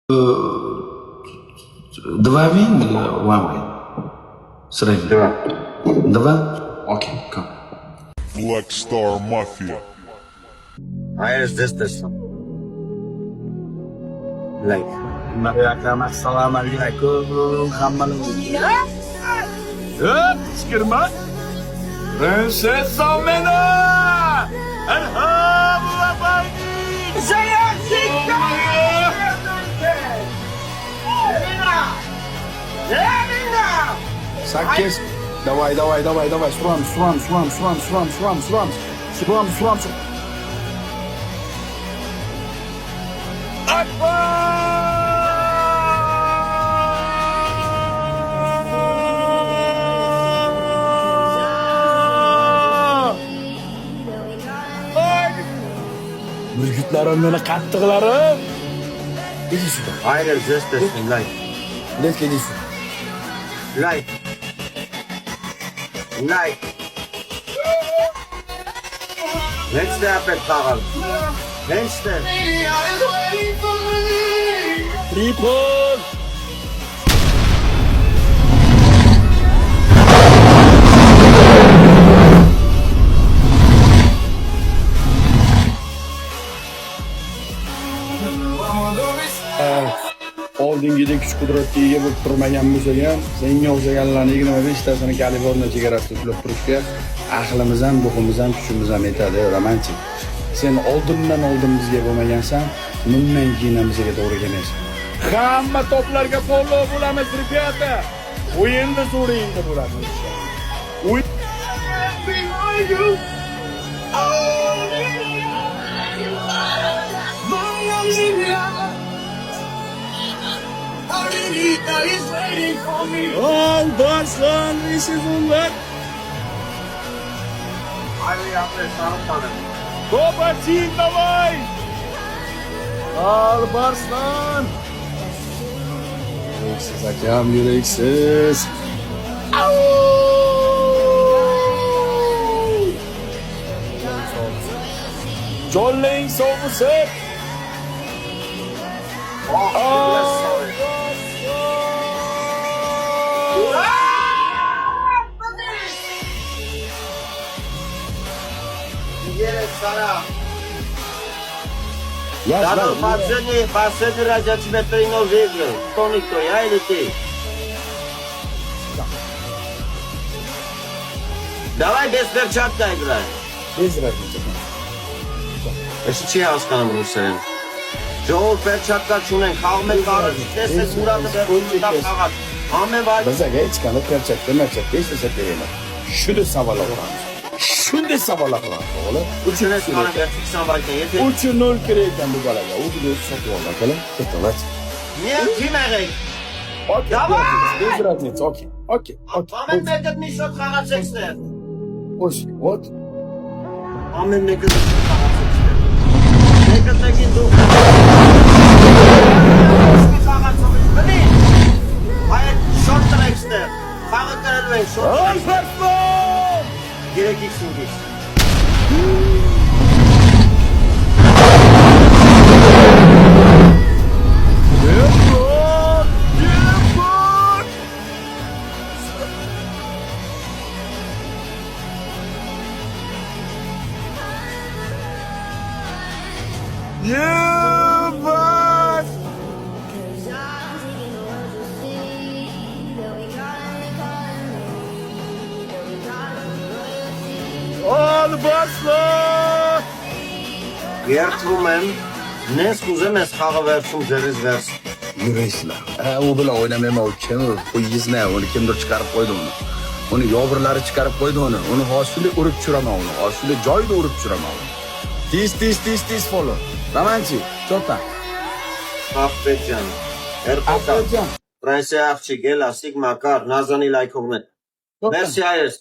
Два вин или one win? Средний. Два. Два? Окей, come. Black Star Mafia. Hayır, this one. Like. Assalomu alaykum hammangiz. Hop, Prenses Amena! Erham Babayni! Sakkiz. Давай. Suram. Mürgütlerim beni kattıklarım. Gidiyorsun. Hayır, this one. Like. Ne gidiyorsun? Like. Let's stop it, Pavel. Let's stop. Triple. Oldingidek kuch qudratga ega bo'lib turmagan bo'lsa ham, senga o'xshaganlarni 25 tasini kaliforniya chegarasida ushlab turishga aqlimiz ham, ruhimiz ham, kuchimiz ham yetadi, romantik. Sen oldindan bizga bo'lmagansan, bundan keyin ham bizga to'g'ri kelmaysan. Hamma toplarga follow bo'lamiz, rебята. O'yinda so'ringda bo'ladi. Al Barslan, this is Umber. Hayır, yapmayın, tanım. Kopaçin, давай! Al Barslan. Yüreksiz hakem, yüreksiz. Jolling soğusu. Yes, Sarah. Ya, Dado paseni raja cimetrino vidro. Toniko, ja ili ti? Давай без перчатка играй. Bez razlice. Εσύ չի հասկանում ռուսերեն։ Ժողով перчатка չունեն, խաղում են կարոտ, տեսես ուրանը բերում տավ խաղատ։ Ամեն վայր։ Baza geç kanı perçek işte sepeyene. Şunu savalaklar. Şunu savalaklar oğlum. Ուչունես կանեմ վերցիքսան վայքեն, եթե 3-0 kreyken bu galaga. Ucu da satıyorlar kalın. Kıtalat. միան թիմ եղեք։ Okey. Давай! Bez razlice. Okey. Ամեն մեկըտ մի շոտ խաղացեքսներ։ Hoş. Ot. Ամեն մեկըտ մի շոտ խաղացեքսներ։ Մեկըտ մեկին դու։ Խաղացողից բնի։ Հայր շոտ տրեքսներ։ Խաղը կրելու են շոտ Al տրեքսներ։ Barslan. Գիրեկիք սունգիս։ Yılmaz! Al Barslan! Երթվում եմ, նես կուզեմ ես խաղը վերցում ձերից վերց։ Yüreğizler. O bile oynamamak için o yüzüne onu kimdir çıkarıp koydu onu. Onu yavruları çıkarıp koydu onu. Onu hasılı urup çürama onu. Hasılı joyda urup çürama onu. Tis follow. Romantik. Çok da. Ախպետյան, Երխոքա, Afiyetcan. Պրենսե աղջիկ, էլա, Սիգմա, կար, Նազանի լայքողներ։ Մերսի հայես,